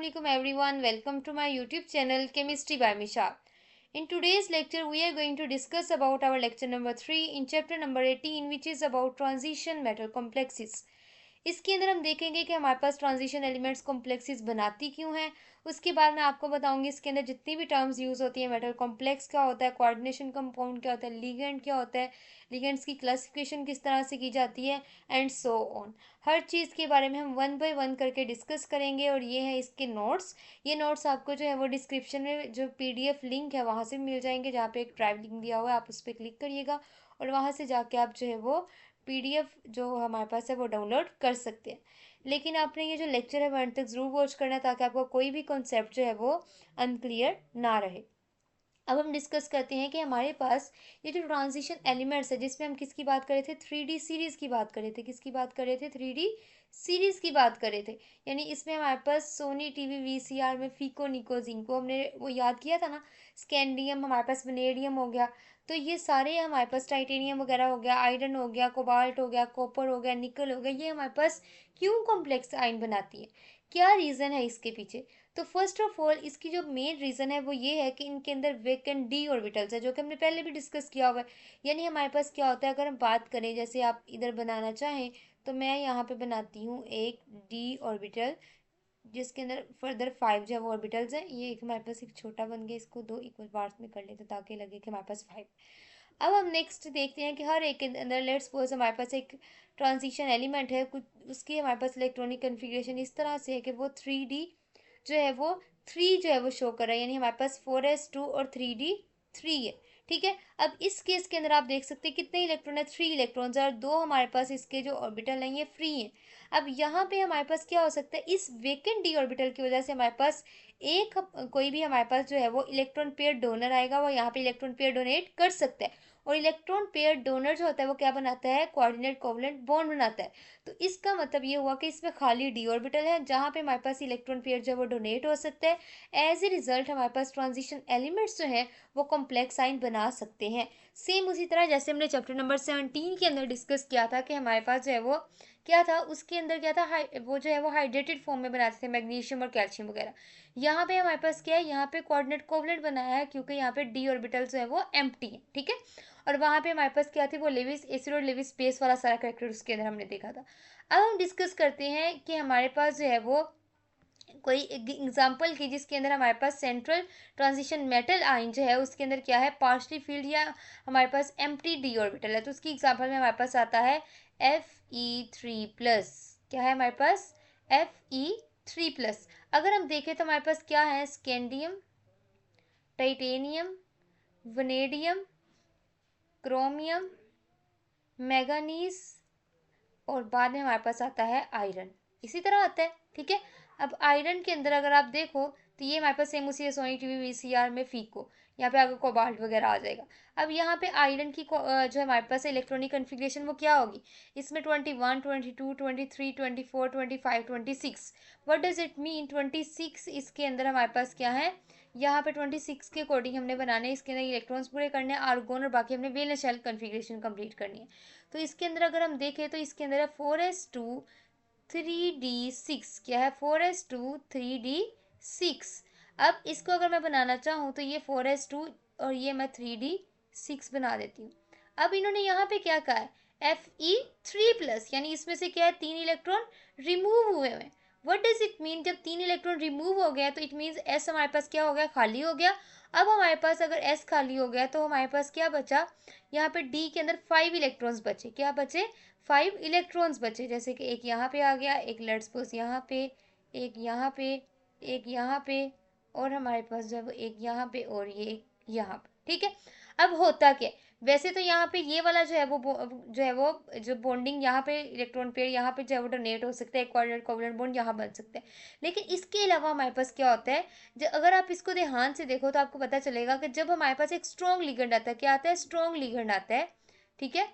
Assalamualaikum everyone. Welcome to my YouTube channel Chemistry by Misha. In today's lecture, we are going to discuss about our lecture number 3 in chapter number 18, which is about transition metal complexes. इसके अंदर हम देखेंगे कि हमारे पास transition elements complexes बनाती क्यों हैं। उसके बाद मैं आपको बताऊंगी इसके अंदर जितनी भी टर्म्स यूज़ होती है, मेटल कॉम्प्लेक्स क्या होता है, कोऑर्डिनेशन कंपाउंड क्या होता है, लिगेंड क्या होता है, लिगेंड्स की क्लासिफिकेशन किस तरह से की जाती है, एंड सो ऑन। हर चीज़ के बारे में हम वन बाय वन करके डिस्कस करेंगे। और ये है इसके नोट्स। ये नोट्स आपको जो है वो डिस्क्रिप्शन में जो PDF लिंक है वहाँ से मिल जाएंगे, जहाँ पे एक ड्राइव लिंक दिया हुआ है, आप उस पर क्लिक करिएगा और वहाँ से जाके आप जो है वो PDF जो हमारे पास है वो डाउनलोड कर सकते हैं। लेकिन आपने ये जो लेक्चर है वो अंत तक ज़रूर वॉच करना है, ताकि आपको कोई भी कॉन्सेप्ट जो है वो अनक्लियर ना रहे। अब हम डिस्कस करते हैं कि हमारे पास ये जो ट्रांजिशन एलिमेंट्स है, जिसमें हम किसकी बात कर रहे थे, 3D सीरीज़ की बात कर रहे थे। किसकी बात कर रहे थे? 3D सीरीज़ की बात कर रहे थे। यानी इसमें हमारे पास सोनी टीवी VCR में फीको निको जिंको हमने वो याद किया था ना, स्कैंडियम, हमारे पास वनेडियम हो गया। तो ये सारे हमारे पास टाइटेनियम वगैरह हो गया, आयरन हो गया, कोबाल्ट हो गया, कॉपर हो गया, निकल हो गया, ये हमारे पास क्यों कॉम्प्लेक्स आयन बनाती है, क्या रीज़न है इसके पीछे। तो फर्स्ट ऑफ ऑल इसकी जो मेन रीज़न है वो ये है कि इनके अंदर वेकेंट डी ऑर्बिटल्स है, जो कि हमने पहले भी डिस्कस किया हुआ है। यानी हमारे पास क्या होता है, अगर हम बात करें, जैसे आप इधर बनाना चाहें तो मैं यहाँ पे बनाती हूँ एक डी ऑर्बिटल, जिसके अंदर फर्दर 5 जो है वो ऑर्बिटल्स हैं। ये एक हमारे पास एक छोटा बन गया, इसको 2 इक्वल पार्ट्स में कर लेते हैं ताकि लगे कि हमारे पास 5। अब हम नेक्स्ट देखते हैं कि हर एक के अंदर लेट्स सपोज हमारे पास एक ट्रांजिशन एलिमेंट है, कुछ उसकी हमारे पास इलेक्ट्रॉनिक कन्फिग्रेशन इस तरह से है कि वो 3D जो है वो 3 जो है वो शो कर रहा है। यानी हमारे पास 4s2 और 3D 3 है। ठीक है। अब इस केस के अंदर आप देख सकते हैं कितने इलेक्ट्रॉन है, 3 इलेक्ट्रॉन्स है, और 2 हमारे पास इसके जो ऑर्बिटल हैं ये फ्री हैं। अब यहाँ पे हमारे पास क्या हो सकता है, इस वेकेंट डी ऑर्बिटल की वजह से हमारे पास एक कोई भी हमारे पास जो है वो इलेक्ट्रॉन पेयर डोनर आएगा, वो यहाँ पे इलेक्ट्रॉन पेयर डोनेट कर सकता है। और इलेक्ट्रॉन पेयर डोनर जो होता है वो क्या बनाता है, कोऑर्डिनेट कोवलेंट बॉन्ड बनाता है। तो इसका मतलब ये हुआ कि इसमें खाली डी ऑर्बिटल है, जहाँ पे हमारे पास इलेक्ट्रॉन पेयर जो है वो डोनेट हो सकता है। एज ए रिजल्ट हमारे पास ट्रांजिशन एलिमेंट्स जो हैं वो कॉम्प्लेक्स आइन बना सकते हैं। सेम उसी तरह जैसे हमने चैप्टर नंबर 17 के अंदर डिस्कस किया था कि हमारे पास जो है वो क्या था, उसके अंदर क्या था, वो जो है वो हाइड्रेटेड फॉर्म में बनाते थे मैग्नीशियम और कैल्शियम वगैरह। यहाँ पे हमारे पास क्या है, यहाँ पे कोऑर्डिनेट कोवलेंट बनाया है, क्योंकि यहाँ पे डी ऑर्बिटल जो है वो एम्प्टी है। ठीक है। और वहाँ पे हमारे पास क्या थी, वो लेविस एसिड और लेविस बेस वाला सारा करेक्टर उसके अंदर हमने देखा था। अब हम डिस्कस करते हैं कि हमारे पास जो है वो कोई एग्जांपल की, जिसके अंदर हमारे पास सेंट्रल ट्रांजिशन मेटल आयन जो है उसके अंदर क्या है, पार्शली फील्ड या हमारे पास एम्प्टी डी ऑर्बिटल है। तो उसकी एग्जांपल में हमारे पास आता है Fe3+। क्या है हमारे पास, Fe3+। अगर हम देखें तो हमारे पास क्या है, scandium, titanium, vanadium, chromium, manganese, और बाद में हमारे पास आता है आयरन। इसी तरह आता है। ठीक है। अब आयरन के अंदर अगर आप देखो तो ये हमारे पास सेम उसी है, सोनी टीवी VCR में फीको, यहाँ पे आगे कोबाल्ट वगैरह आ जाएगा। अब यहाँ पे आयरन की जो हमारे पास इलेक्ट्रॉनिक कन्फिग्रेशन वो क्या होगी, इसमें 21, 22, 23, 24, 25, 26। What does it mean 26? इसके अंदर हमारे पास क्या है, यहाँ पे 26 के अकॉर्डिंग हमने बनाने हैं, इसके अंदर इलेक्ट्रॉन्स पूरे करने हैं, आर्गोन और बाकी हमने वैलेंस शेल कन्फिग्रेशन कंप्लीट करनी है। तो इसके अंदर अगर हम देखें तो इसके अंदर है 4s2 3d6। क्या है, 4s2 3d6। अब इसको अगर मैं बनाना चाहूँ तो ये 4s2 और ये मैं 3d6 बना देती हूँ। अब इन्होंने यहाँ पे क्या कहा है, Fe3+, यानी इसमें से क्या है, 3 इलेक्ट्रॉन रिमूव हुए हैं। व्हाट डज इट मीन, जब 3 इलेक्ट्रॉन रिमूव हो गया तो इट मीन्स S हमारे पास क्या हो गया, खाली हो गया। अब हमारे पास अगर S खाली हो गया तो हमारे पास क्या बचा, यहाँ पे D के अंदर 5 इलेक्ट्रॉन्स बचे। क्या बचे, 5 इलेक्ट्रॉन्स बचे। जैसे कि एक यहाँ पे आ गया, एक लेट्स सपोज यहाँ पे, एक यहाँ पे, एक यहाँ पे, और हमारे पास जब एक यहाँ पे और ये एक यहाँ पे। ठीक है। अब होता क्या, वैसे तो यहाँ पे ये वाला जो है वो जो है वो जो बॉन्डिंग यहाँ पे इलेक्ट्रॉन पेयर यहाँ पे जो है वो डोनेट हो सकता है, कोऑर्डिनेट कोवलेंट बॉन्ड यहाँ बन सकता है। लेकिन इसके अलावा हमारे पास क्या होता है, जब अगर आप इसको ध्यान से देखो तो आपको पता चलेगा कि जब हमारे पास एक स्ट्रॉन्ग लिगेंड आता है, क्या आता है, स्ट्रॉन्ग लिगेंड आता है। ठीक है।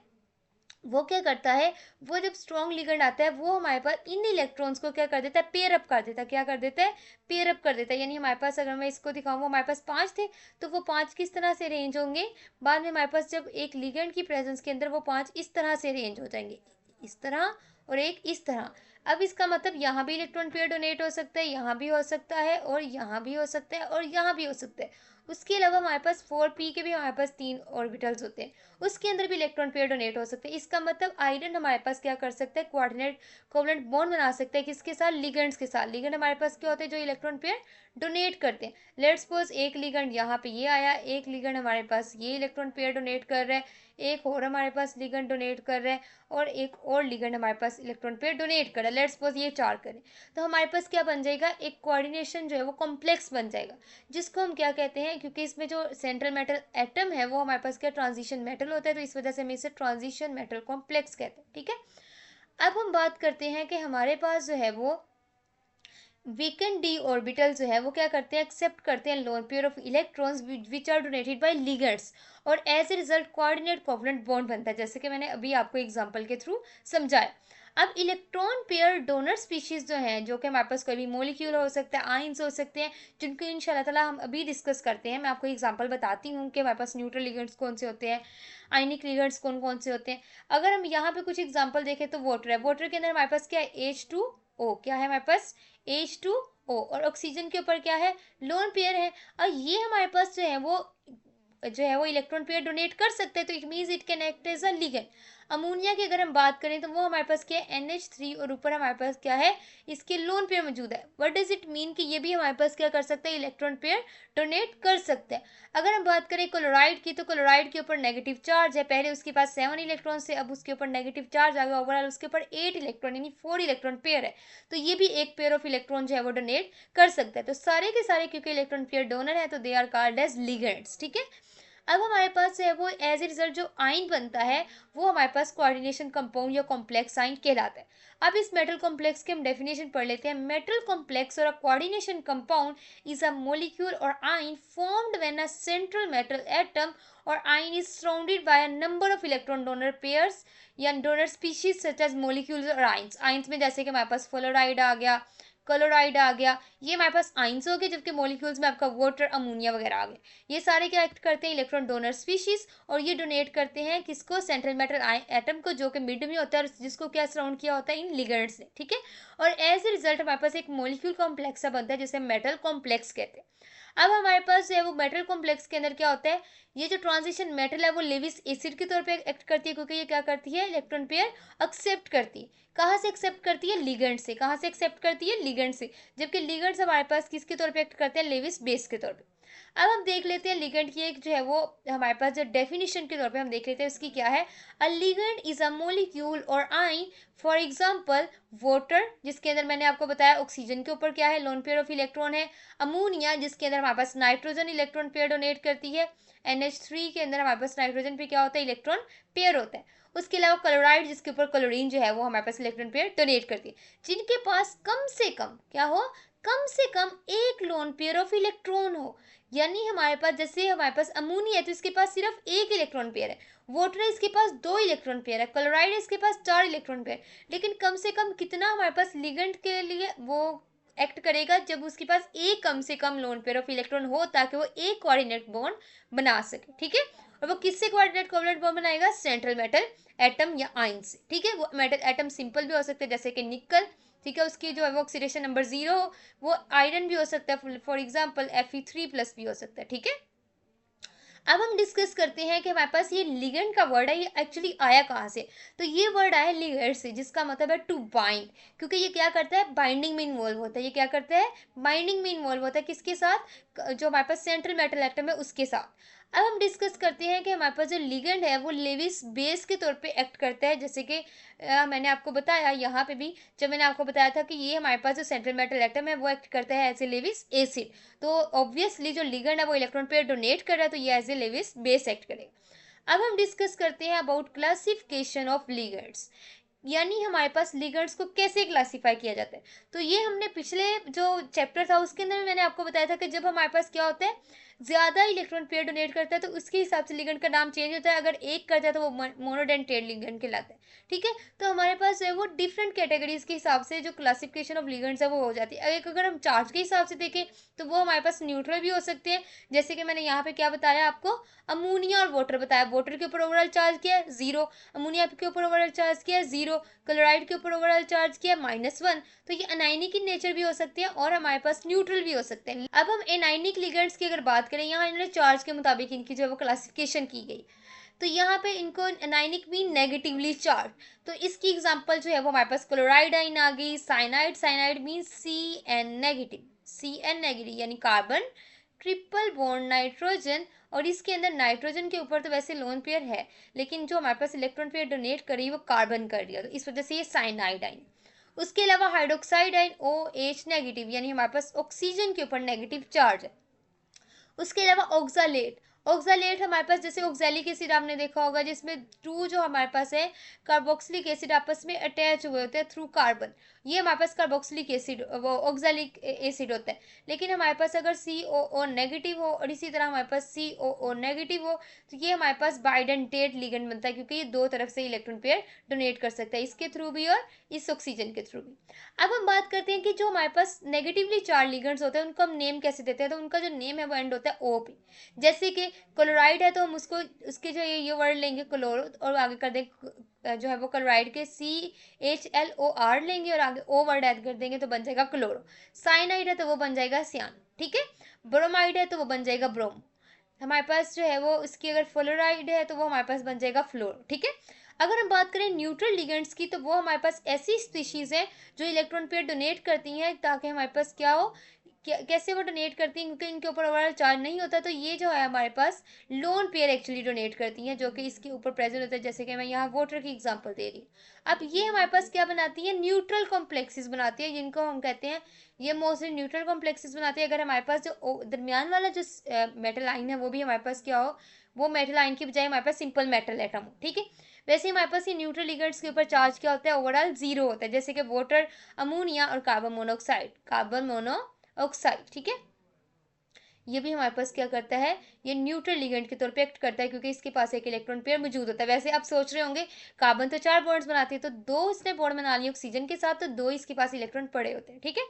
वो क्या करता है, वो जब स्ट्रॉन्ग लिगेंड आता है वो हमारे पास इन इलेक्ट्रॉन्स को क्या कर देता है, पेयर अप कर देता है। क्या कर देता है, पेयर अप कर देता है। यानी हमारे पास अगर मैं इसको दिखाऊं, वो हमारे पास 5 थे, तो वो 5 किस तरह से अरेंज होंगे, बाद में हमारे पास जब एक लिगेंड की प्रेजेंस के अंदर वो 5 इस तरह से अरेंज हो जाएंगे, इस तरह और एक इस तरह। अब इसका मतलब यहाँ भी इलेक्ट्रॉन पेयर डोनेट हो सकता है, यहाँ भी हो सकता है, और यहाँ भी हो सकता है, और यहाँ भी हो सकता है। उसके अलावा हमारे पास 4p के भी हमारे पास 3 ऑर्बिटल्स होते हैं, उसके अंदर भी इलेक्ट्रॉन पेयर डोनेट हो सकते हैं। इसका मतलब आयरन हमारे पास क्या कर सकता है, कोऑर्डिनेट कोवलेंट बॉन्ड बना सकता है किसके साथ, लिगेंड्स के साथ। लिगेंड हमारे पास क्या होते हैं, जो इलेक्ट्रॉन पेयर डोनेट करते हैं। लेट्स सपोज एक लिगेंड यहाँ पे ये आया, एक लिगेंड हमारे पास ये इलेक्ट्रॉन पेयर डोनेट कर रहा है, एक और हमारे पास लिगेंड डोनेट कर रहा है, और एक और लिगेंड हमारे पास इलेक्ट्रॉन पेयर डोनेट कर रहा है। लेट्स सपोज ये 4 करें, तो हमारे पास क्या बन जाएगा, एक कोऑर्डिनेशन जो है वो कॉम्प्लेक्स बन जाएगा, जिसको हम क्या कहते हैं, क्योंकि इसमें जो सेंट्रल मेटल एटम है वो हमारे पास क्या ट्रांजिशन मेटल होता है, तो इस वजह से हम इसे ट्रांजिशन मेटल कॉम्प्लेक्स कहते हैं। ठीक है, अब हम बात करते हैं कि हमारे पास जो है वो वीकेंड डी ऑर्बिटल जो है वो क्या करते हैं, एक्सेप्ट करते हैं lone pair of electrons which are donated by ligands, और as a result coordinate covalent bond बनता है, जैसे कि मैंने अभी आपको एग्जांपल के थ्रू समझाया। अब इलेक्ट्रॉन पेयर डोनर स्पीशीज जो हैं, जो कि हमारे पास कोई भी मोलिक्यूल हो सकता है, आयंस हो सकते हैं, जिनको इंशाल्लाह ताला हम अभी डिस्कस करते हैं। मैं आपको एग्जांपल बताती हूँ कि हमारे पास न्यूट्रल लिगेंड्स कौन से होते हैं, आयनिक लिगेंड्स कौन कौन से होते हैं। अगर हम यहाँ पे कुछ एग्जांपल देखें तो वाटर है, वाटर के अंदर हमारे पास क्या है, H2O, क्या है हमारे पास H2O, और ऑक्सीजन के ऊपर क्या है, लोन पेयर है। और ये हमारे पास जो है वो इलेक्ट्रॉन पेयर डोनेट कर सकते हैं, तो it means it can act as a ligand. Ammonia की अगर हम बात करें तो वो हमारे पास क्या है, NH3, और ऊपर हमारे पास क्या है, इसके लोन पेयर मौजूद है। व्हाट डज इट मीन कि ये भी हमारे पास क्या कर सकते हैं, इलेक्ट्रॉन पेयर डोनेट कर सकते हैं। अगर हम बात करें क्लोराइड की, तो क्लोराइड के ऊपर नेगेटिव चार्ज है, पहले उसके पास 7 इलेक्ट्रॉन से, अब उसके ऊपर नेगेटिव चार्ज आ गया, ओवरऑल उसके ऊपर 8 इलेक्ट्रॉन यानी 4 इलेक्ट्रॉन पेयर है, तो ये भी एक पेयर ऑफ इलेक्ट्रॉन जो है वो डोनेट कर सकता है। तो सारे के सारे क्योंकि इलेक्ट्रॉन पेयर डोनर है तो they are called as ligands. ठीक है, अब हमारे पास जो है वो एज ए रिजल्ट जो आयन बनता है वो हमारे पास कोऑर्डिनेशन कंपाउंड या कॉम्प्लेक्स आयन कहलाता है। अब इस मेटल कॉम्प्लेक्स की हम डेफिनेशन पढ़ लेते हैं। Metal complex or a coordination compound is a molecule or ion formed when a central metal atom or ion is surrounded by a number of electron donor pairs या donor species such as molecules or ions. Ions में जैसे कि हमारे पास fluoride आ गया, chloride आ गया, ये हमारे पास ions हो गए, जबकि मॉलिक्यूल्स में आपका वाटर, अमोनिया वगैरह आ गए। ये सारे क्या एक्ट करते हैं, इलेक्ट्रॉन डोनर स्पीशीज, और ये डोनेट करते हैं किसको, सेंट्रल मेटल एटम को, जो कि मिड में होता है और जिसको क्या सराउंड किया होता है इन लिगेंड्स ने। ठीक है, और एज ए रिजल्ट हमारे पास एक मॉलिक्यूल कॉम्प्लेक्स बनता है जिसे मेटल कॉम्प्लेक्स कहते हैं। अब हमारे पास जो है वो मेटल कॉम्प्लेक्स के अंदर क्या होता है, ये जो ट्रांजिशन मेटल है वो लेविस एसिड के तौर पे एक्ट करती है, क्योंकि ये क्या करती है, इलेक्ट्रॉन पेयर एक्सेप्ट करती है। कहाँ से एक्सेप्ट करती है, लिगेंड से। कहाँ से एक्सेप्ट करती है, लिगेंड से, जबकि लिगेंड्स हमारे पास किसके तौर पे एक्ट करते हैं, लेविस बेस के तौर पे। अब हम देख लेते हैं लिगेंड की एक जो है वो हमारे पास जो डेफिनेशन के तौर पे हम देख लेते हैं उसकी क्या है। अ ligand is a molecule or ion, for example water, जिसके अंदर मैंने आपको बताया ऑक्सीजन के ऊपर क्या है, लोन पेयर ऑफ इलेक्ट्रॉन है। अमोनिया, जिसके अंदर हमारे पास नाइट्रोजन इलेक्ट्रॉन पेयर डोनेट करती है। NH3 के अंदर हमारे पास नाइट्रोजन पे क्या होता है, इलेक्ट्रॉन पेयर होता है। उसके अलावा क्लोराइड, जिसके ऊपर क्लोरीन जो है वो हमारे पास इलेक्ट्रॉन पेयर डोनेट करती है। जिनके पास कम से कम क्या हो, कम से कम एक लोन पेयर ऑफ इलेक्ट्रॉन हो। यानी हमारे पास जैसे हमारे पास अमोनिया है तो इसके पास सिर्फ एक इलेक्ट्रॉन पेयर है, वाटर है इसके पास 2 इलेक्ट्रॉन पेयर है, क्लोराइड है इसके पास 4 इलेक्ट्रॉन पेयर। लेकिन कम से कम कितना हमारे पास लिगेंड के लिए वो एक्ट करेगा, जब उसके पास एक कम से कम लोन पेयर ऑफ इलेक्ट्रॉन हो, ताकि वो एक कोऑर्डिनेट बॉन्ड बना सके। ठीक है, और वो किससे कोऑर्डिनेट कोवलेंट बॉन्ड बनाएगा, सेंट्रल मेटल एटम या आयन से। ठीक है, वो मेटल एटम सिंपल भी हो सकते हैं जैसे कि निकल, ठीक है, उसकी जो है वो ऑक्सीडेशन नंबर 0, वो आयरन भी हो सकता है, फॉर एग्जांपल Fe3+ भी हो सकता है। ठीक है, अब हम डिस्कस करते हैं कि हमारे पास ये लिगेंड का वर्ड है ये एक्चुअली आया कहाँ से। तो ये वर्ड आया लिगेंड से, जिसका मतलब है टू बाइंड, क्योंकि ये क्या करता है, बाइंडिंग में इन्वॉल्व होता है। ये क्या करता है, बाइंडिंग में इन्वॉल्व होता है, किसके साथ, जो हमारे पास सेंट्रल मेटल एटम है उसके साथ। अब हम डिस्कस करते हैं कि हमारे पास जो लिगेंड है वो लेविस बेस के तौर पे एक्ट करता है, जैसे कि मैंने आपको बताया यहाँ पे भी, जब मैंने आपको बताया था कि ये हमारे पास जो सेंट्रल मेटल एटम है वो एक्ट करता है एज ए लेविस एसिड, तो ऑब्वियसली जो लिगेंड है वो इलेक्ट्रॉन पेयर डोनेट कर रहा है, तो ये as a Lewis base act करेगा। अब हम डिस्कस करते हैं अबाउट क्लासिफिकेशन ऑफ लिगेंड्स, यानी हमारे पास लिगेंड्स को कैसे क्लासिफाई किया जाता है। तो ये हमने पिछले जो चैप्टर था उसके अंदर मैंने आपको बताया था कि जब हमारे पास क्या होता है, ज़्यादा इलेक्ट्रॉन पेयर डोनेट करता है तो उसके हिसाब से लिगेंड का नाम चेंज होता है। अगर एक करता है तो वो मोनोडेंटेट लिगेंड कहलाता है। ठीक है, तो हमारे पास जो है वो डिफरेंट कैटेगरीज के हिसाब से जो क्लासिफिकेशन ऑफ लिगेंड्स है वो हो जाती है। अगर हम चार्ज के हिसाब से देखें तो वो हमारे पास न्यूट्रल भी हो सकते हैं, जैसे कि मैंने यहाँ पे क्या बताया आपको, अमोनिया और वाटर बताया। वाटर के ऊपर ओवरऑल चार्ज किया है 0, अमोनिया के ऊपर ओवरऑल चार्ज किया है 0, जो क्लोराइड के ऊपर ओवरऑल चार्ज किया -1, तो ये अनायनिक इन नेचर भी हो सकते हैं और हमारे पास न्यूट्रल भी हो सकते हैं। अब हम एनायनिक लिगेंड्स की अगर बात करें, यहाँ इन्होंने चार्ज के मुताबिक इनकी जो है वो क्लासिफिकेशन की गई। तो यहाँ पे इनको अनायनिक मीन नेगेटिवली चार्ज, तो इसकी एग्जांपल जो है वो हमारे पास क्लोराइड आइन आ गई, cyanide, cyanide mean CN-, CN- यानी कार्बन ट्रिपल बॉन्ड नाइट्रोजन, और इसके अंदर नाइट्रोजन के ऊपर तो वैसे लोन पेयर है, लेकिन जो हमारे पास इलेक्ट्रॉन पेयर डोनेट करी वो कार्बन कर दिया, तो इस वजह से ये साइनाइड आइन। उसके अलावा हाइड्रोक्साइड आइन OH-, यानी हमारे पास ऑक्सीजन के ऊपर नेगेटिव चार्ज है। उसके अलावा ऑक्सालेट, ऑक्सालेट हमारे पास जैसे ऑक्सैलिक एसिड आपने देखा होगा, जिसमें टू जो हमारे पास है कार्बोक्सिलिक एसिड आपस में अटैच हुए होते हैं थ्रू कार्बन, ये हमारे पास कार्बोक्सिलिक एसिड वो ऑक्सैलिक एसिड होता है। लेकिन हमारे पास अगर COO नेगेटिव हो और इसी तरह हमारे पास COO नेगेटिव हो, तो ये हमारे पास बाइडेंटेट लिगेंड बनता है, क्योंकि ये दो तरफ से इलेक्ट्रॉन पेयर डोनेट कर सकता है, इसके थ्रू भी और इस ऑक्सीजन के थ्रू भी। अब हम बात करते हैं कि जो हमारे पास नेगेटिवली चार्ज लिगेंड्स होते हैं उनको हम नेम कैसे देते हैं, तो उनका जो नेम है वो एंड होता है O पे। जैसे कि क्लोराइड है तो हम उसको उसके जो ये वर्ड लेंगे क्लोरो, और आगे कर देंगे जो है वो क्लोराइड के CHLOR लेंगे और आगे O वर्ड ऐड कर देंगे तो बन जाएगा क्लोरो। साइनाइड है तो वो बन जाएगा सियान, ठीक है। ब्रोमाइड है तो वो बन जाएगा ब्रोम। हमारे पास जो है वो इसकी अगर फ्लोराइड है तो वो हमारे पास बन जाएगा फ्लोर, ठीक है। अगर हम बात करें न्यूट्रल लिगेंड्स की, तो वो हमारे पास ऐसी स्पीशीज हैं जो इलेक्ट्रॉन पेयर डोनेट करती हैं, ताकि हमारे पास क्या हो, कैसे वो डोनेट करती हैं, क्योंकि इनके ऊपर ओवरऑल चार्ज नहीं होता, तो ये जो है हमारे पास लोन पेयर एक्चुअली डोनेट करती हैं, जो कि इसके ऊपर प्रेजेंट होता है। जैसे कि मैं यहाँ वाटर की एग्जांपल दे रही हूँ। अब ये हमारे पास क्या बनाती है, न्यूट्रल कॉम्प्लेक्सेस बनाती है, जिनको हम कहते हैं ये मोस्टली न्यूट्रल कॉम्प्लेक्सेस बनाती है। अगर हमारे पास जो दरमियान वाला जो मेटल आइन है वो भी हमारे पास क्या हो, वो मेटल आइन की बजाय हमारे पास सिंपल मेटल एटम हो, ठीक है। वैसे हमारे पास ये न्यूट्रल लिगेंड्स के ऊपर चार्ज क्या होता है, ओवरऑल 0 होता है, जैसे कि वाटर, अमोनिया और कार्बन मोनोऑक्साइड, ठीक है। ये भी हमारे पास क्या करता है, ये न्यूट्रल लिगेंड के तौर पे एक्ट करता है, क्योंकि इसके पास एक इलेक्ट्रॉन पेयर मौजूद होता है। वैसे आप सोच रहे होंगे कार्बन तो 4 बॉन्ड्स बनाती है, तो 2 इसने बॉन्ड बना लिए ऑक्सीजन के साथ, तो 2 इसके पास इलेक्ट्रॉन पड़े होते हैं, ठीक है।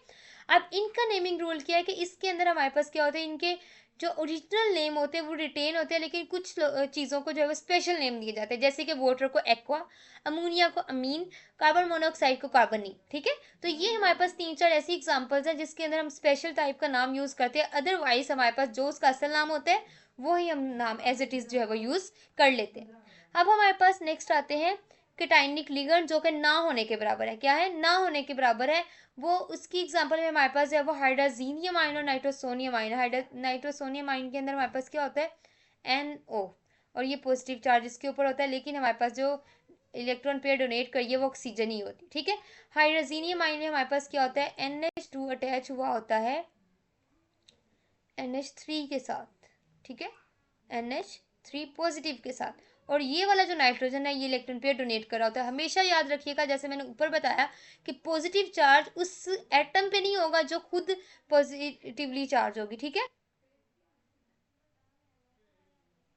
अब इनका नेमिंग रूल क्या है कि इसके अंदर हमारे पास क्या होता है, इनके जो ओरिजिनल नेम होते हैं वो रिटेन होते हैं, लेकिन कुछ चीज़ों को जो है वो स्पेशल नेम दिए जाते हैं, जैसे कि वाटर को एक्वा, अमोनिया को अमीन, कार्बन मोनोऑक्साइड को कार्बनी, ठीक है। तो ये हमारे पास 3-4 ऐसी एग्जांपल्स हैं जिसके अंदर हम स्पेशल टाइप का नाम यूज़ करते हैं, अदरवाइज हमारे पास जो उसका असल नाम होता है वो ही हम नाम एज इट इज़ जो है वो यूज़ कर लेते हैं। अब हमारे पास नेक्स्ट आते हैं केटाइनिक लिगेंड, जो कि ना होने के बराबर है। क्या है, ना होने के बराबर है। वो उसकी एग्जांपल में हमारे पास जो है वो हाइड्रोजीनियम आयन और नाइट्रोसोनियम आयन। नाइट्रोसोनियम आयन के अंदर हमारे पास क्या होता है, NO, और ये पॉजिटिव चार्ज इसके ऊपर होता है, लेकिन हमारे पास जो इलेक्ट्रॉन पेयर डोनेट करिए वो ऑक्सीजन ही होती, ठीक है। हाइड्रोजीनियम आयन में हमारे पास क्या होता है, NH2 अटैच हुआ होता है NH3 के साथ, ठीक है, NH3 पॉजिटिव के साथ, और ये वाला जो नाइट्रोजन है ये इलेक्ट्रॉन पेयर डोनेट कर रहा होता है। हमेशा याद रखिएगा, जैसे मैंने ऊपर बताया कि पॉजिटिव चार्ज उस एटम पे नहीं होगा जो खुद पॉजिटिवली चार्ज होगी, ठीक है।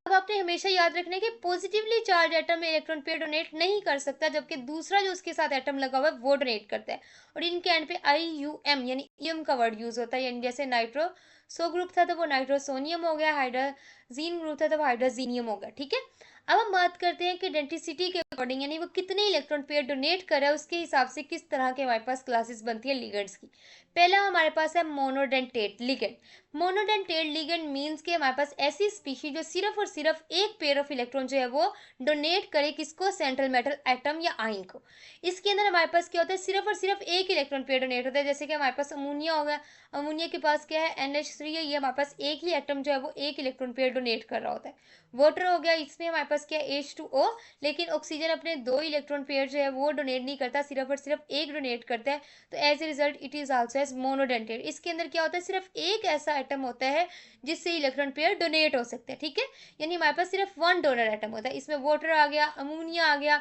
अब आपने हमेशा याद रखना है कि पॉजिटिवली चार्ज एटम में इलेक्ट्रॉन पेयर डोनेट नहीं कर सकता, जबकि दूसरा जो उसके साथ एटम लगा हुआ है वो डोनेट करता है, और इनके एंड पे IUM यानी ईएम का वर्ड यूज होता है। यानी जैसे नाइट्रोसो ग्रुप था तो वो नाइट्रोसोनियम हो गया, हाइड्रोजीन ग्रुप था तो वो हाइड्रोजीनियम हो गया, ठीक है। अब हम बात करते हैं कि डेंसिटी के अकॉर्डिंग, यानी वो कितने इलेक्ट्रॉन पेयर डोनेट कर रहा है उसके हिसाब से किस तरह के हमारे पास क्लासेस बनती है लिगेंड्स की। पहला हमारे पास है monodentate ligand. Monodentate ligand means के हमारे पास ऐसी स्पीशीज जो सिर्फ और सिर्फ एक पेयर ऑफ इलेक्ट्रॉन जो है वो डोनेट करे, किसको, सेंट्रल मेटल एटम या आयन को। इसके अंदर हमारे पास क्या होता है, सिर्फ और सिर्फ एक इलेक्ट्रॉन पेयर डोनेट होता है। जैसे कि हमारे पास अमोनिया हो गया, अमोनिया के पास क्या है, NH3 है, ये हमारे पास एक ही एटम जो है वो एक इलेक्ट्रॉन पेयर डोनेट कर रहा होता है। वाटर हो गया, इसमें हमारे पास क्या है, H2O, लेकिन ऑक्सीजन अपने 2 इलेक्ट्रॉन पेयर जो है वो डोनेट नहीं करता, सिर्फ और सिर्फ एक डोनेट करता है, तो as a result it is also as monodentate. इसके अंदर क्या होता है, सिर्फ एक ऐसा एटम होता है जिससे इलेक्ट्रॉन पेयर डोनेट हो सकते हैं, ठीक है। यानी हमारे पास सिर्फ 1 डोनर एटम होता है। इसमें वाटर आ गया, अमोनिया आ गया,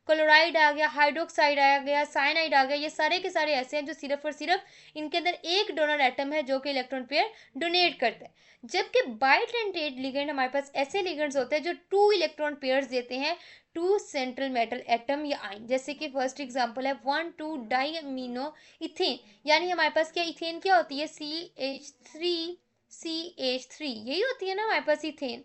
क्लोराइड आ गया, हाइड्रोक्साइड आ गया, साइनाइड आ गया, ये सारे के सारे ऐसे हैं जो सिर्फ और सिर्फ इनके अंदर एक डोनर एटम है जो कि इलेक्ट्रॉन पेयर डोनेट करता है। जबकि बाइडेंटेट लिगेंड हमारे पास ऐसे लिगेंड्स होते हैं जो 2 इलेक्ट्रॉन पेयर्स देते हैं टू सेंट्रल मेटल एटम या आयन। जैसे कि फर्स्ट एग्जांपल है 1,2 डाई अमीनो इथेन, यानी हमारे पास क्या, इथेन क्या होती है, CH3 CH3, यही होती है ना हमारे पास इथेन।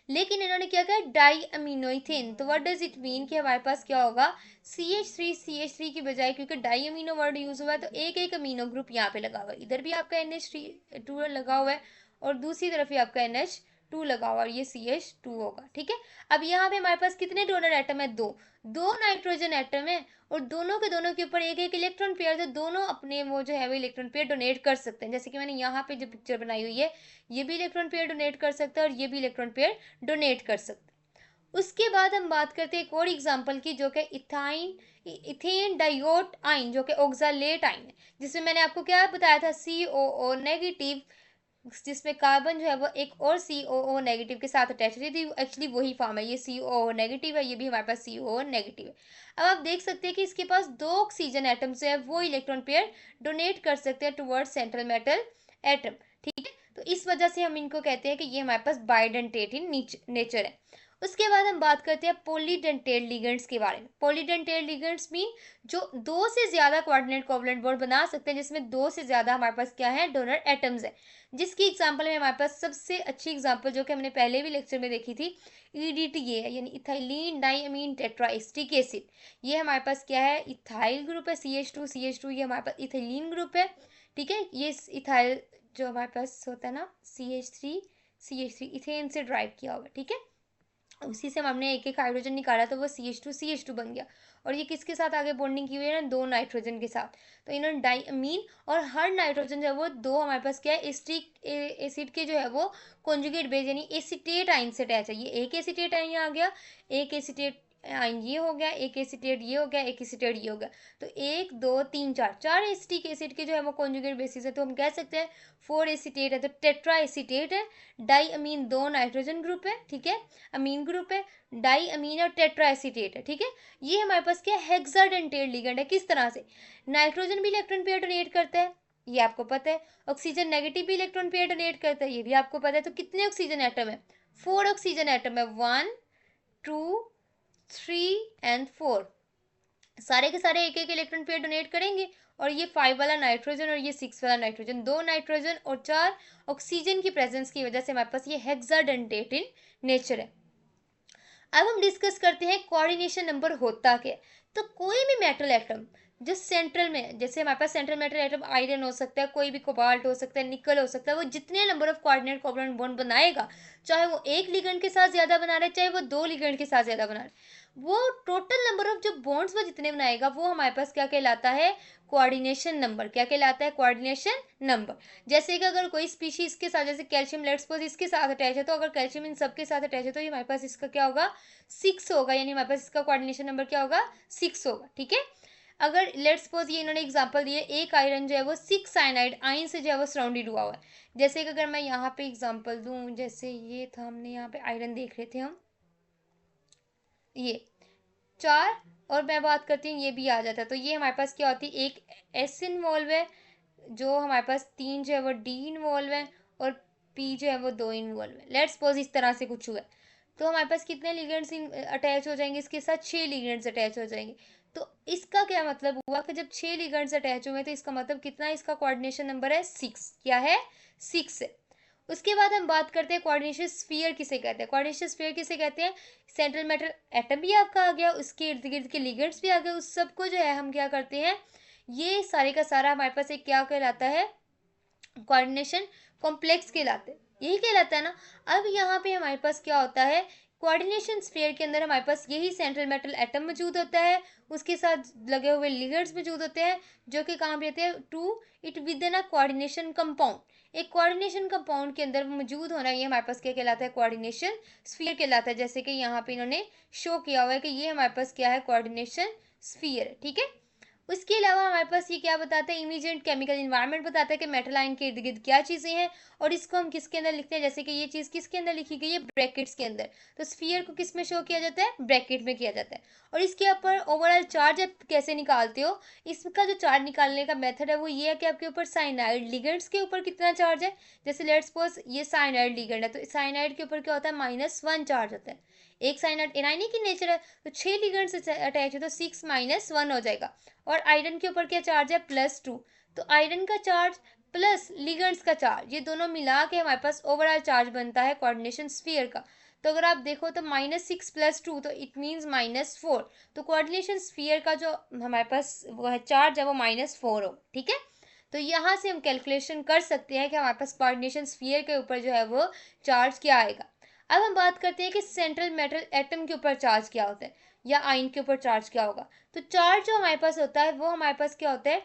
लेकिन इन्होंने क्या कहा, डाई अमीनो इथेन। तो व्हाट डज इट मीन कि हमारे पास क्या होगा, CH3 की बजाय, क्योंकि डाई अमीनो वर्ड यूज हुआ है तो एक एक अमीनो ग्रुप यहाँ पे लगा हुआ है, इधर भी आपका NH2 लगा हुआ है और दूसरी तरफ भी आपका NH2 लगा हुआ है, ये CH2 होगा। ठीक है, अब यहाँ पे हमारे पास कितने डोनर एटम है, दो दो नाइट्रोजन एटम है और दोनों के ऊपर एक एक इलेक्ट्रॉन पेयर, तो दोनों अपने वो जो है वो इलेक्ट्रॉन पेयर डोनेट कर सकते हैं। जैसे कि मैंने यहाँ पे जो पिक्चर बनाई हुई है, ये भी इलेक्ट्रॉन पेयर डोनेट कर सकता है और ये भी इलेक्ट्रॉन पेयर डोनेट कर सकता है। उसके बाद हम बात करते हैं एक और एग्जांपल की, जो कि इथेन डायोट आइन, जो कि ऑक्सालेट आइन है, जिसमें मैंने आपको क्या बताया था, COO नेगेटिव, जिसमें कार्बन जो है वो एक और COO नेगेटिव के साथ अटैच होती है। एक्चुअली वही फॉर्म है, ये COO नेगेटिव है, ये भी हमारे पास COO नेगेटिव है। अब आप देख सकते हैं कि इसके पास दो ऑक्सीजन एटम्स है, वो इलेक्ट्रॉन पेयर डोनेट कर सकते हैं टुवर्ड्स सेंट्रल मेटल एटम। ठीक है, तो इस वजह से हम इनको कहते हैं कि ये हमारे पास बाइडेंटेट इन नेचर है। उसके बाद हम बात करते हैं पॉलीडेंटेट लिगेंड्स के बारे में। पॉलीडेंटेट लिगेंड्स मीन जो दो से ज्यादा कोऑर्डिनेट कोवलेंट बॉन्ड बना सकते हैं, जिसमें दो से ज्यादा हमारे पास क्या है, डोनर एटम्स है। जिसकी एग्जांपल में हमारे पास सबसे अच्छी एग्जांपल जो कि हमने पहले भी लेक्चर में देखी थी, EDTA है, यानी इथाइलिन डाइअमीन टेट्राएस्टिक एसिड। ये हमारे पास क्या है, इथाइल ग्रुप है, CH2 ये हमारे पास इथाइलिन ग्रुप है। ठीक है, ये इथाइल जो हमारे पास होता है ना, CH3 इथेन से ड्राइव किया हुआ। ठीक है, उसी से हमने एक एक हाइड्रोजन निकाला तो वो CH2 बन गया। और ये किसके साथ आगे बॉन्डिंग की हुई है ना, दो नाइट्रोजन के साथ। तो इन्होंने डाइअमीन, और हर नाइट्रोजन जो है वो दो हमारे पास क्या है, एस्टिक एसिड के जो है वो कॉन्जुगेट बेस यानी एसीटेट आइन से अटैच है। ये एक एसीटेट आइन यहाँ आ गया, एक एसीटेट आइन ये हो गया, एक एसीटेट ये हो गया, एक एसीटेट ये हो गया। तो एक दो तीन चार एसिटिक एसिड के जो है वो कॉन्जुगेट बेसिस है, तो हम कह सकते हैं 4 एसीटेट है, तो टेट्रा एसीटेट है। डाइअमीन दो नाइट्रोजन ग्रुप है, ठीक है, अमीन ग्रुप है, डाई अमीन और टेट्रा एसीटेट है। ठीक है, ये हमारे पास क्या है, हेक्साडेंटेट लिगेंड है। किस तरह से, नाइट्रोजन भी इलेक्ट्रॉन पेयर डोनेट करता है, ये आपको पता है। ऑक्सीजन नेगेटिव भी इलेक्ट्रॉन पेयर डोनेट करता है, ये भी आपको पता है। तो कितने ऑक्सीजन एटम है, 4 ऑक्सीजन एटम है, 1 2 3 एंड 4। सारे के सारे एक एक इलेक्ट्रॉन पेयर डोनेट करेंगे। और ये 5 वाला नाइट्रोजन और ये 6 वाला नाइट्रोजन, दो नाइट्रोजन और 4 ऑक्सीजन की प्रेजेंस की वजह से हमारे पास ये हेक्साडेंटेट इन नेचर है। अब हम डिस्कस करते हैं कोऑर्डिनेशन नंबर होता क्या है। तो कोई भी मेटल एटम जो सेंट्रल में, जैसे हमारे पास सेंट्रल मेटल एटम आयरन हो सकता है, कोई भी कोबाल्ट हो सकता है, निकल हो सकता है, वो जितने number of coordinate covalent bond बनाएगा, चाहे वो एक लिगेंड के साथ ज्यादा बना रहे, चाहे वो दो लिगेंड के साथ ज्यादा बना रहे, वो टोटल नंबर ऑफ जो बॉन्ड्स वो जितने बनाएगा वो हमारे पास क्या कहलाता है, कोऑर्डिनेशन नंबर। क्या कहलाता है, कोऑर्डिनेशन नंबर। जैसे कि अगर कोई स्पीशीज के साथ, जैसे कैल्शियम लेट्स सपोज इसके साथ अटैच है, तो अगर कैल्शियम इन सबके साथ अटैच है तो ये हमारे पास इसका क्या होगा, 6 होगा, यानी हमारे पास इसका कोऑर्डिनेशन नंबर क्या होगा, 6 होगा। ठीक है, अगर लेट्स सपोज ये इन्होंने एग्जांपल दिए, एक आयरन जो है वो 6 साइनाइड आयन से जो है वो सराउंडेड हुआ हुआ है। जैसे कि अगर मैं यहाँ पे एग्जांपल दूं, जैसे ये था, हमने यहाँ पे आयरन देख रहे थे हम, ये 4, और मैं बात करती हूँ ये भी आ जाता है, तो ये हमारे पास क्या होती है, एक S इन्वॉल्व है, जो हमारे पास 3 जो है वो D इन्वॉल्व है, और P जो है वो 2 इन्वॉल्व है। लेट्स सपोज इस तरह से कुछ हुआ है, तो हमारे पास कितने लिगेंड्स अटैच हो जाएंगे, इसके साथ 6 लिगेंड्स अटैच हो जाएंगे। तो इसका क्या मतलब हुआ कि जब 6 लिगेंड्स अटैच हुए तो इसका मतलब कितना, इसका कोऑर्डिनेशन नंबर है 6। क्या है, 6 है। उसके बाद हम बात करते हैं कोऑर्डिनेशन स्फीयर किसे कहते हैं। कोऑर्डिनेशन स्फीयर किसे कहते हैं, सेंट्रल मेटल एटम भी आपका आ गया, उसके इर्द गिर्द के लिगेंड्स भी आ गए, उस सबको जो है हम क्या करते हैं, ये सारे का सारा हमारे पास एक क्या कहलाता है, कोऑर्डिनेशन कॉम्प्लेक्स कहलाते हैं, यही कहलाता है ना। अब यहाँ पे हमारे पास क्या होता है, कोऑर्डिनेशन स्फीयर के अंदर हमारे पास यही सेंट्रल मेटल एटम मौजूद होता है, उसके साथ लगे हुए लिगेंड्स मौजूद होते हैं, जो कि काम रहते हैं to it within a coordination compound. एक कोऑर्डिनेशन कंपाउंड के अंदर मौजूद होना, ये हमारे पास क्या कहलाता है, कोऑर्डिनेशन स्फीयर कहलाता है। जैसे कि यहाँ पे इन्होंने शो किया हुआ है कि ये हमारे पास क्या है, कोऑर्डिनेशन स्फीयर है। ठीक है, उसके अलावा हमारे पास ये क्या बताता है, इमीडिएट केमिकल इन्वायरमेंट बताता है कि मेटल आयन के इर्द गिर्द क्या चीज़ें हैं, और इसको हम किसके अंदर लिखते हैं, जैसे कि ये चीज़ किसके अंदर लिखी गई है, ब्रैकेट्स के अंदर। तो स्फीयर को किस में शो किया जाता है, ब्रैकेट में किया जाता है। और इसके ऊपर ओवरऑल चार्ज आप कैसे निकालते हो, इसका जो चार्ज निकालने का मेथड है वो ये है कि आपके ऊपर साइनाइड लिगेंड्स के ऊपर कितना चार्ज है। जैसे लेट्स सपोज ये साइनाइड लिगेंड है, तो साइनाइड के ऊपर क्या होता है, -1 चार्ज होता है। एक साइनाइड एनायनिक की नेचर है, तो 6 लिगेंड्स अटैच है, तो 6 - 1 हो जाएगा। और आयरन के ऊपर क्या चार्ज है, +2। तो आयरन का चार्ज प्लस लिगेंड्स का चार्ज, ये दोनों मिला के हमारे पास ओवरऑल चार्ज बनता है कोऑर्डिनेशन स्फीयर का। तो अगर आप देखो तो -6 + 2 तो इट मीन्स -4। तो कोऑर्डिनेशन स्फीयर का जो हमारे पास वो है चार्ज है वो -4 हो, ठीक है। तो यहाँ से हम कैलकुलेशन कर सकते हैं कि हमारे पास कोऑर्डिनेशन स्फीयर के ऊपर जो है वो चार्ज क्या आएगा। अब हम बात करते हैं कि सेंट्रल मेटल एटम के ऊपर चार्ज क्या होता है या आयन के ऊपर चार्ज क्या होगा। तो चार्ज जो हमारे पास होता है वो हमारे पास क्या होता है,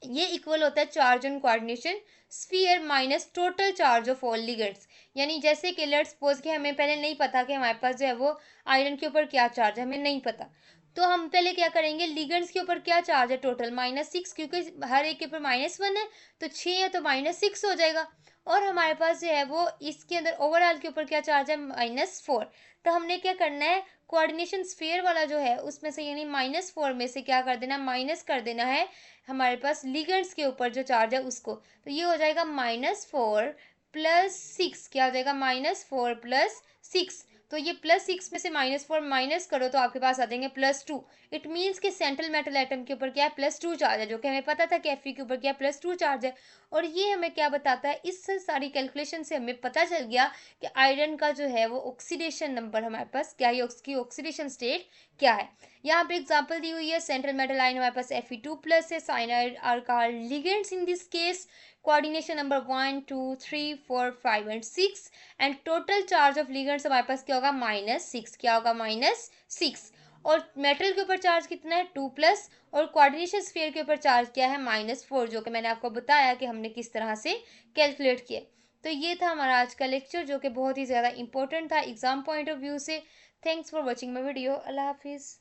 ये इक्वल होता है charge on coordination sphere minus total charge of all ligands. यानी जैसे कि लेट्स सपोज कि हमें पहले नहीं पता कि हमारे पास जो है वो आयरन के ऊपर क्या चार्ज है, हमें नहीं पता। तो हम पहले क्या करेंगे, लिगेंड्स के ऊपर क्या चार्ज है टोटल -6, क्योंकि हर एक के ऊपर -1 है तो 6 है तो -6 हो जाएगा। और हमारे पास जो है वो इसके अंदर ओवरऑल के ऊपर क्या चार्ज है, -4। तो हमने क्या करना है, कोऑर्डिनेशन स्फीयर वाला जो है उसमें से यानी -4 में से क्या कर देना, माइनस कर देना है हमारे पास लिगेंड्स के ऊपर जो चार्ज है उसको। तो ये हो जाएगा -4 + 6, क्या हो जाएगा -4 + 6। तो ये +6 में से -4 माइनस करो तो आपके पास आ जाएंगे +2। इट मीन्स कि सेंट्रल मेटल एटम के ऊपर क्या है, +2 चार्ज है, जो कि हमें पता था कि Fe के ऊपर क्या है, +2 चार्ज है। और ये हमें क्या बताता है, इस सारी कैलकुलेशन से हमें पता चल गया कि आयरन का जो है वो ऑक्सीडेशन नंबर हमारे पास क्या है, उसकी ऑक्सीडेशन स्टेट क्या है। यहाँ पे एग्जांपल दी हुई है, सेंट्रल मेटल आयन हमारे पास Fe2+ है, cyanide are called ligands in this case, coordination number 1 2 3 4 5 and 6 and total charge of ligands हमारे पास क्या होगा, -6, क्या होगा -6। और मेटल के ऊपर चार्ज कितना है, 2+, और कोऑर्डिनेशन स्फीयर के ऊपर चार्ज क्या है, -4, जो कि मैंने आपको बताया कि हमने किस तरह से कैलकुलेट किया। तो ये था हमारा आज का लेक्चर, जो कि बहुत ही ज़्यादा इंपॉर्टेंट था एग्जाम पॉइंट ऑफ व्यू से। Thanks for watching my video. अल्लाह हाफिज़।